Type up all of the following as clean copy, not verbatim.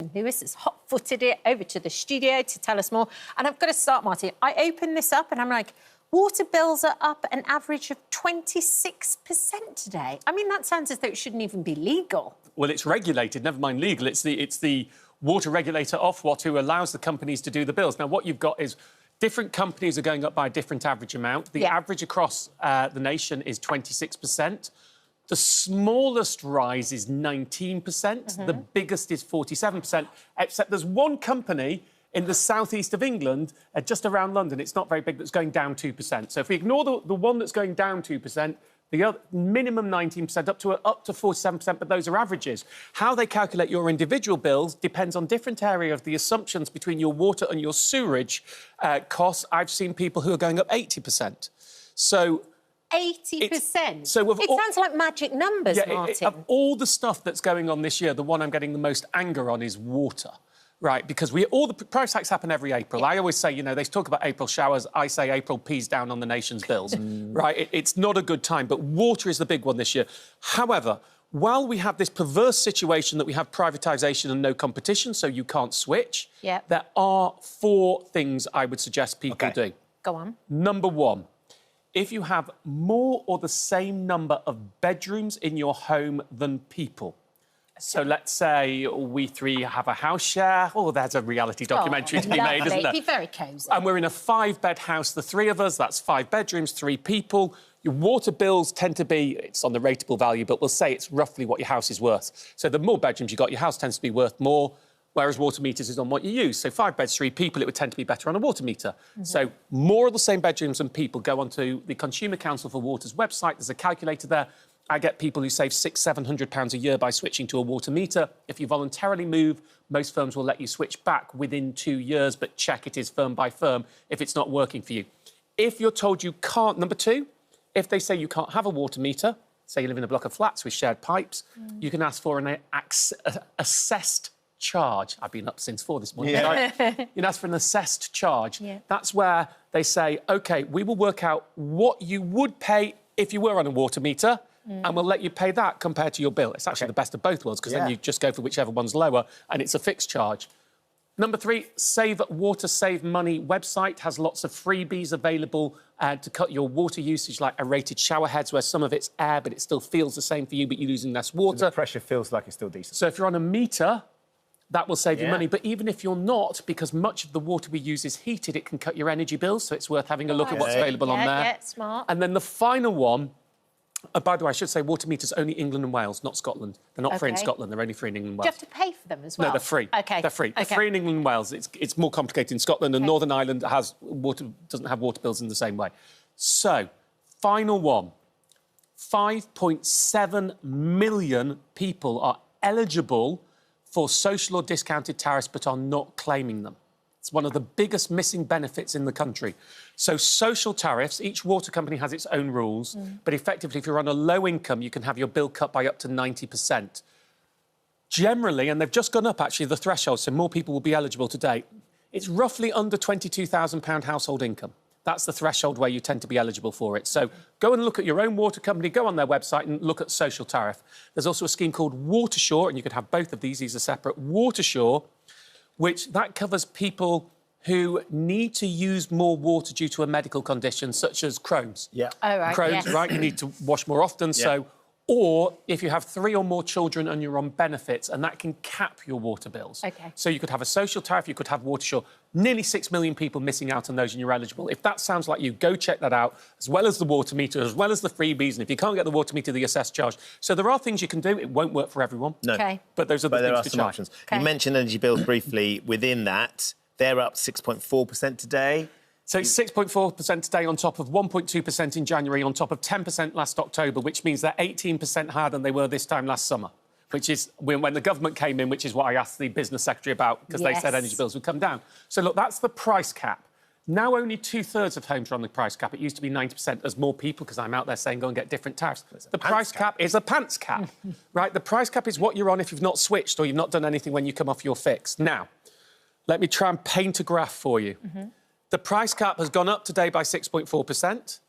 Martin Lewis has hot-footed it over to the studio to tell us more. And I've got to start, Martin. I open this up and I'm like, water bills are up an average of 26% today. I mean, that sounds as though it shouldn't even be legal. Well, it's regulated, never mind legal. It's the water regulator, Ofwat, who allows the companies to do the bills. Now, what you've got is different companies are going up by a different average amount. The average across the nation is 26%. The smallest rise is 19%. The biggest is 47%, except there's one company in the southeast of England, just around London, it's not very big, that's going down 2%. So if we ignore the one that's going down 2%, the other, minimum 19%, up to 47%, but those are averages. How they calculate your individual bills depends on different area of the assumptions between your water and your sewerage costs. I've seen people who are going up 80%. So 80%? So it sounds like magic numbers, Martin. Of all the stuff that's going on this year, the one I'm getting the most anger on is water. Right, because all the price hikes happen every April. I always say, you know, they talk about April showers. I say April pees down on the nation's bills. Right, it's not a good time, but water is the big one this year. However, while we have this perverse situation that we have privatisation and no competition, so you can't switch, there are 4 things I would suggest people do. Go on. Number 1, if you have more or the same number of bedrooms in your home than people. So let's say we 3 have a house share. Oh, there's a reality documentary to be made, isn't there? Be very cosy. And we're in a 5-bed house, the 3 of us. That's 5 bedrooms, 3 people. Your water bills tend to be, it's on the rateable value, but we'll say it's roughly what your house is worth. So the more bedrooms you've got, your house tends to be worth more, whereas water meters is on what you use. So 5 beds, 3 people, it would tend to be better on a water meter. So more of the same bedrooms and people. Go onto the Consumer Council for Water's website. There's a calculator there. I get people who save £600–700 a year by switching to a water meter. If you voluntarily move, most firms will let you switch back within 2 years, but check it is firm by firm if it's not working for you. If you're told you can't, number 2, if they say you can't have a water meter, say you live in a block of flats with shared pipes, you can ask for an assessed charge. I've been up since 4 this morning. You can ask for an assessed charge. That's where they say, OK, we will work out what you would pay if you were on a water meter, and we'll let you pay that compared to your bill. It's actually the best of both worlds, because then you just go for whichever one's lower, and it's a fixed charge. Number 3, Save Water, Save Money website has lots of freebies available to cut your water usage, like aerated shower heads, where some of it's air, but it still feels the same for you, but you're using less water. So the pressure feels like it's still decent. So if you're on a meter, that will save you money. But even if you're not, because much of the water we use is heated, it can cut your energy bills, so it's worth having a look at what's available on there. Yeah, smart. And then the final one, by the way, I should say water meters only England and Wales, not Scotland. They're not free in Scotland, they're only free in England and Wales. Do you have to pay for them as well? No, they're free. They're free. They're free in England and Wales. It's more complicated in Scotland, and Northern Ireland doesn't have water bills in the same way. So, final one. 5.7 million people are eligible for social or discounted tariffs but are not claiming them. It's one of the biggest missing benefits in the country. So social tariffs, each water company has its own rules, but effectively, if you're on a low income, you can have your bill cut by up to 90%. Generally, and they've just gone up, actually, the threshold, so more people will be eligible today, it's roughly under £22,000 household income. That's the threshold where you tend to be eligible for it. So go and look at your own water company, go on their website and look at social tariff. There's also a scheme called Watershore, and you could have both of these are separate. Watershore, which that covers people who need to use more water due to a medical condition, such as Crohn's. Crohn's, right? You need to wash more often, so... Or if you have 3 or more children and you're on benefits, and that can cap your water bills. So you could have a social tariff, you could have Watershore. Nearly 6 million people missing out on those, and you're eligible. If that sounds like you, go check that out, as well as the water meter, as well as the freebies. And if you can't get the water meter, the assessed charge. So there are things you can do. It won't work for everyone. No. But those are the things to some try. options. You mentioned energy bills briefly. Within that, they're up 6.4% today. So it's 6.4% today on top of 1.2% in January, on top of 10% last October, which means they're 18% higher than they were this time last summer, which is when the government came in, which is what I asked the business secretary about, because they said energy bills would come down. So, look, that's the price cap. Now only 2/3 of homes are on the price cap. It used to be 90%. There's more people, because I'm out there saying go and get different tariffs. The price cap is a pants cap, right? The price cap is what you're on if you've not switched or you've not done anything when you come off your fix. Now, let me try and paint a graph for you. The price cap has gone up today by 6.4%.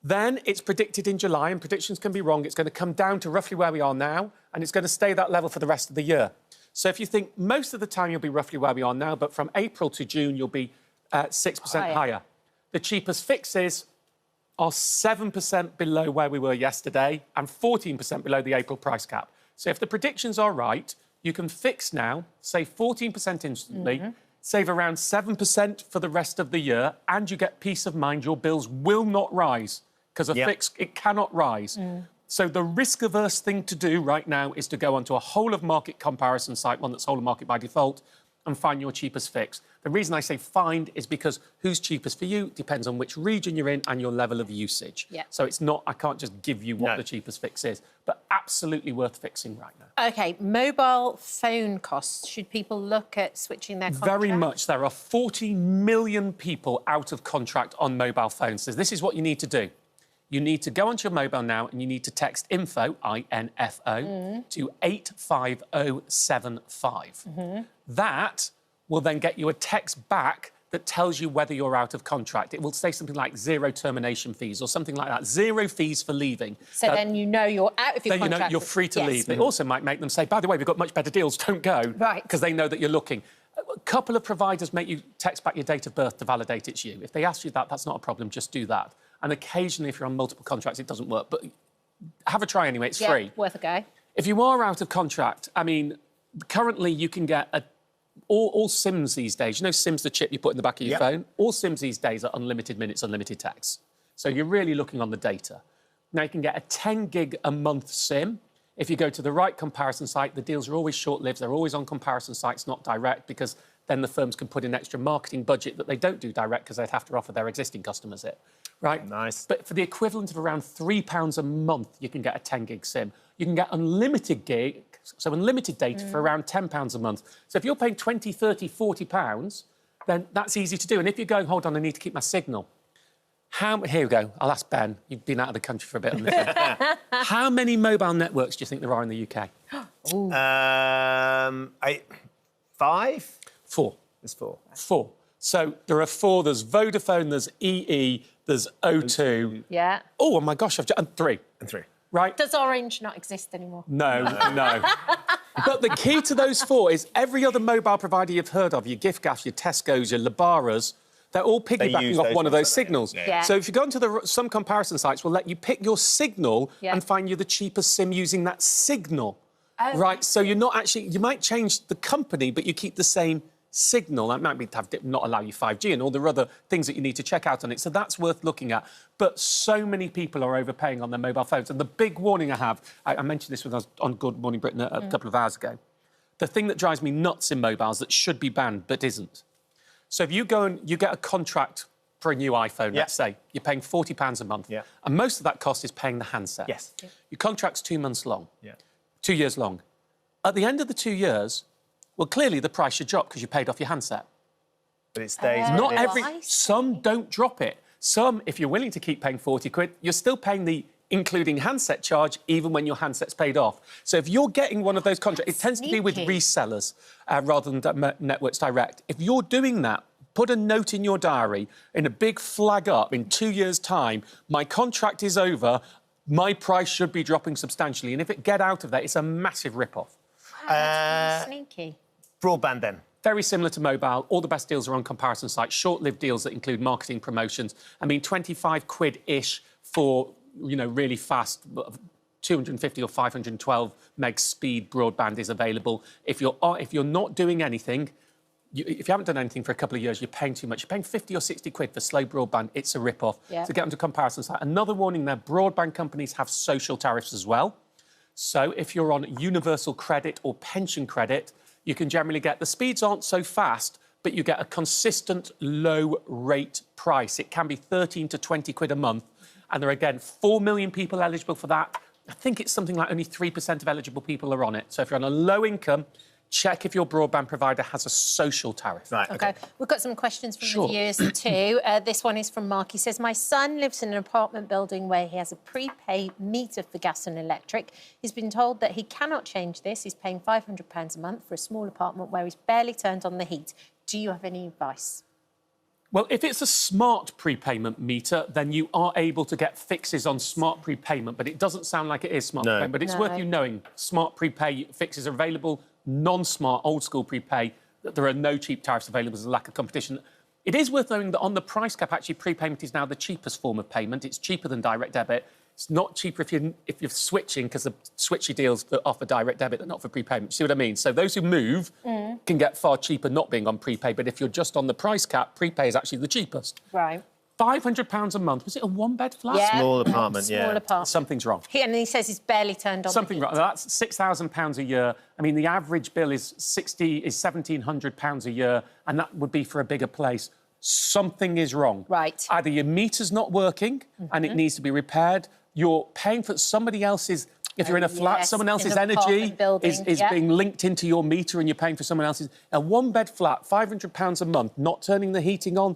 Then it's predicted in July, and predictions can be wrong, it's going to come down to roughly where we are now, and it's going to stay that level for the rest of the year. So if you think most of the time you'll be roughly where we are now, but from April to June, you'll be 6% higher. The cheapest fixes are 7% below where we were yesterday and 14% below the April price cap. So if the predictions are right, you can fix now, save 14% instantly, save around 7% for the rest of the year, and you get peace of mind your bills will not rise because a fix, it cannot rise. So the risk-averse thing to do right now is to go onto a whole-of-market comparison site, one that's whole-of-market by default, and find your cheapest fix. The reason I say find is because who's cheapest for you depends on which region you're in and your level of usage. So it's not, I can't just give you what the cheapest fix is, but absolutely worth fixing right now. OK, mobile phone costs. Should people look at switching their contract? Very much. There are 40 million people out of contract on mobile phones. So this is what you need to do. You need to go onto your mobile now and you need to text info, I-N-F-O, to 85075. That will then get you a text back that tells you whether you're out of contract. It will say something like 0 termination fees or something like that. 0 fees for leaving. So then you know you're out of your contract. Then you know you're free to leave. It also might make them say, by the way, we've got much better deals, don't go. Right. Because they know that you're looking. A couple of providers make you text back your date of birth to validate it's you. If they ask you that, that's not a problem, just do that. And occasionally, if you're on multiple contracts, it doesn't work. But have a try anyway, it's free. Worth a go. If you are out of contract, I mean, currently you can get all SIMs these days. You know SIM's the chip you put in the back of your phone? All SIMs these days are unlimited minutes, unlimited text. So you're really looking on the data. Now, you can get a 10 gig a month SIM. If you go to the right comparison site, the deals are always short-lived. They're always on comparison sites, not direct, because then the firms can put in extra marketing budget that they don't do direct because they'd have to offer their existing customers it. Right? Nice. But for the equivalent of around £3 a month, you can get a 10 gig SIM. You can get unlimited gig, so unlimited data for around £10 a month. So if you're paying 20, 30, £40, then that's easy to do. And if you're going, hold on, I need to keep my signal. Here we go. I'll ask Ben. You've been out of the country for a bit on this. How many mobile networks do you think there are in the UK? 5? 4. There's 4. 4. So there are 4. There's Vodafone, there's EE, there's O2. Yeah. Oh, my gosh, and 3. And 3. Right? Does Orange not exist anymore? No, no. But the key to those 4 is every other mobile provider you've heard of, your gift-gaffs, your Tesco's, your Labaras, they're all piggybacking off one of those signals. So if you go into some comparison sites, will let you pick your signal and find you the cheapest SIM using that signal. Right? So you're not actually... You might change the company, but you keep the same signal. That might be to have not allow you 5G and all the other things that you need to check out on it. So that's worth looking at. But so many people are overpaying on their mobile phones. And the big warning I have, I mentioned this when I was on Good Morning Britain a couple of hours ago. The thing that drives me nuts in mobiles that should be banned but isn't. So if you go and you get a contract for a new iPhone, let's say, you're paying £40 a month. And most of that cost is paying the handset. Your contract's 2 months long. 2 years long. At the end of the 2 years, well, clearly the price should drop because you paid off your handset. But it stays... Not every... Some don't drop it. Some, if you're willing to keep paying 40 quid, you're still paying the including handset charge even when your handset's paid off. So if you're getting one of those contracts, it tends to be with resellers rather than networks direct. If you're doing that, put a note in your diary in a big flag up in 2 years' time, my contract is over, my price should be dropping substantially. And if it get out of that, it's a massive rip-off. Wow, that's really sneaky. Broadband, then? Very similar to mobile. All the best deals are on comparison sites, short-lived deals that include marketing promotions. I mean, 25 quid-ish for, you know, really fast 250 or 512 meg speed broadband is available. If you're not doing anything, if you haven't done anything for a couple of years, you're paying too much. You're paying 50 or 60 quid for slow broadband. It's a rip-off. To get onto comparison site. Another warning there, broadband companies have social tariffs as well. So if you're on universal credit or pension credit, you can generally get... The speeds aren't so fast, but you get a consistent low-rate price. It can be 13 to 20 quid a month. And there are, again, 4 million people eligible for that. I think it's something like only 3% of eligible people are on it. So if you're on a low income, check if your broadband provider has a social tariff. Right, OK. We've got some questions from the viewers too. This one is from Mark. He says, my son lives in an apartment building where he has a prepaid meter for gas and electric. He's been told that he cannot change this. He's paying £500 a month for a small apartment where he's barely turned on the heat. Do you have any advice? Well, if it's a smart prepayment meter, then you are able to get fixes on smart prepayment, but it doesn't sound like it is smart prepayment. But it's worth you knowing. Smart prepay fixes are available non-smart, old-school prepay, that there are no cheap tariffs available. There's a lack of competition. It is worth knowing that on the price cap, actually, prepayment is now the cheapest form of payment. It's cheaper than direct debit. It's not cheaper if you're switching, because the switchy deals that offer direct debit are not for prepayment. See what I mean? So those who move can get far cheaper not being on prepay, but if you're just on the price cap, prepay is actually the cheapest. Right. £500 a month. Was it a one-bed flat? Yeah. Small apartment, yeah. Small apartment. Something's wrong. And he says he's barely turned on Something the wrong. That's £6,000 a year. I mean, the average bill is £1,700 a year, and that would be for a bigger place. Something is wrong. Right. Either your meter's not working and it needs to be repaired, you're paying for somebody else's... If you're in a flat, yes, someone else's in an energy apartment building, is being linked into your meter and you're paying for someone else's. A one-bed flat, £500 a month, not turning the heating on,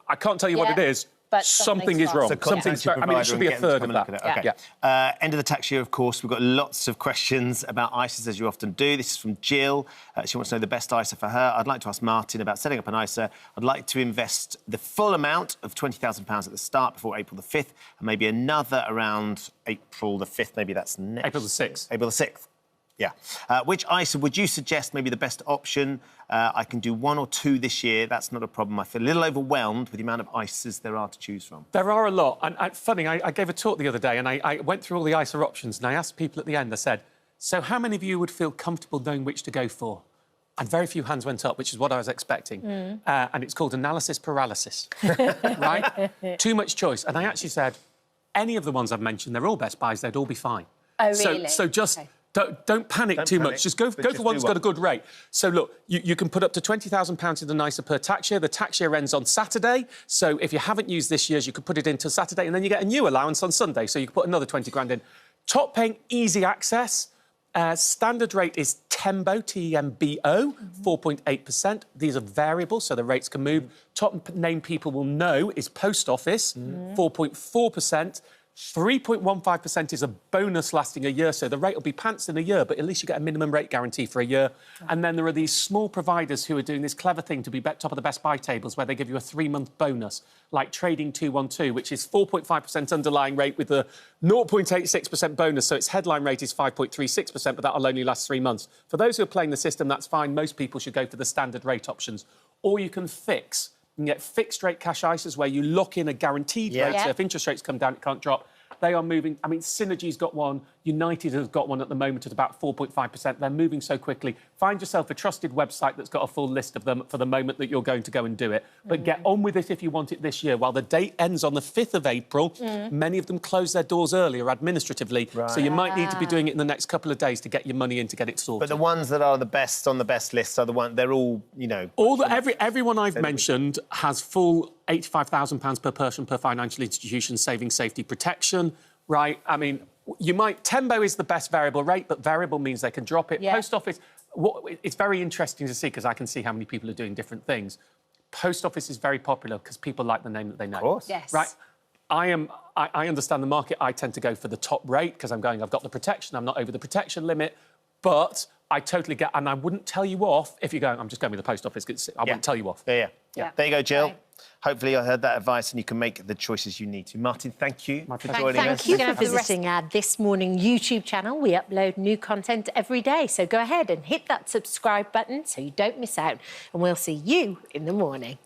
I can't tell you what it is, but something is wrong. So Something's I mean, it should be a third of that. Okay. Yeah. End of the tax year, of course. We've got lots of questions about ISAs, as you often do. This is from Jill. She wants to know the best ISA for her. I'd like to ask Martin about setting up an ISA. I'd like to invest the full amount of £20,000 at the start before April the 5th, and maybe another around April the 5th. Maybe that's next. April the 6th. April the 6th. Yeah. Which ISA would you suggest maybe the best option? I can do one or two this year. That's not a problem. I feel a little overwhelmed with the amount of ISAs there are to choose from. There are a lot. And funny, I gave a talk the other day and I went through all the ISA options and I asked people at the end, I said, so how many of you would feel comfortable knowing which to go for? And very few hands went up, which is what I was expecting. And it's called analysis paralysis, right? Too much choice. And I actually said, any of the ones I've mentioned, they're all best buys. They'd all be fine. Oh, really? So just... Okay. Don't panic too much. Just go for one that's got a good rate. So, look, you can put up to £20,000 in the ISA per tax year. The tax year ends on Saturday. So if you haven't used this year's, you could put it into Saturday and then you get a new allowance on Sunday. So you can put another 20 grand in. Top paying, easy access. Standard rate is TEMBO, T-E-M-B-O, 4.8%. These are variable, so the rates can move. Top name people will know is Post Office, 4.4%. 3.15% is a bonus lasting a year, so the rate will be pants in a year, but at least you get a minimum rate guarantee for a year. And then there are these small providers who are doing this clever thing to be top of the best buy tables, where they give you a 3-month bonus, like Trading 212, which is 4.5% underlying rate with a 0.86% bonus, so its headline rate is 5.36%, but that'll only last 3 months. For those who are playing the system, that's fine. Most people should go for the standard rate options. Or you can fix. You can get fixed-rate cash ISAs where you lock in a guaranteed rate, so if interest rates come down, it can't drop. They are moving. I mean, Synergy's got one. United has got one at the moment at about 4.5%. They're moving so quickly. Find yourself a trusted website that's got a full list of them for the moment that you're going to go and do it. But get on with it if you want it this year. While the date ends on the 5th of April, many of them close their doors earlier administratively. Right. So you might need to be doing it in the next couple of days to get your money in to get it sorted. But the ones that are the best on the best list are the ones, they're all, you know... Everyone I've mentioned has full £85,000 per person per financial institution, savings, safety, protection. Right, I mean, Tembo is the best variable rate, but variable means they can drop it. Post Office, it's very interesting to see because I can see how many people are doing different things. Post Office is very popular because people like the name that they know. Of course. Yes. Right. I understand the market. I tend to go for the top rate because I've got the protection. I'm not over the protection limit, but I totally get, and I wouldn't tell you off if you're going, I'm just going with the Post Office, because I wouldn't tell you off. Yeah. There you go, Jill. Right. Hopefully I heard that advice and you can make the choices you need to. Martin, thank you for joining us. Thank you for visiting our This Morning YouTube channel. We upload new content every day, so go ahead and hit that subscribe button so you don't miss out, and we'll see you in the morning.